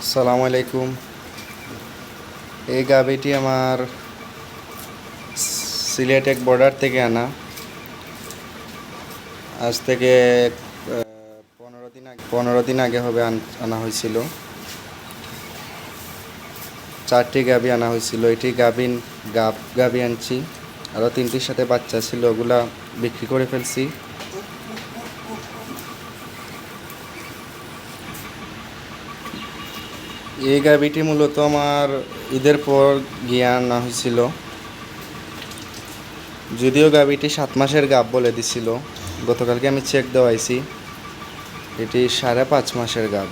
আসসালামু আলাইকুম। এই গাভীটি আমার সিলেট বর্ডার থেকে আনা। আজ থেকে 15 দিন আগে হবে আনা হয়েছিল। 4টি গাভী আনা হয়েছিল। এটি গাভী আনছি, আরও 3টির সাথে বাচ্চা ছিল, ওগুলা বিক্রি করে ফেলছি। এই গাভীটি মূলত আমার ঈদের পর গিয়ে আনা হয়েছিল। যদিও গাভীটি 7 মাসের গাভ বলে দিছিল, গতকালকে আমি চেক দেওয়াইছি, এটি 5.5 মাসের গাভ।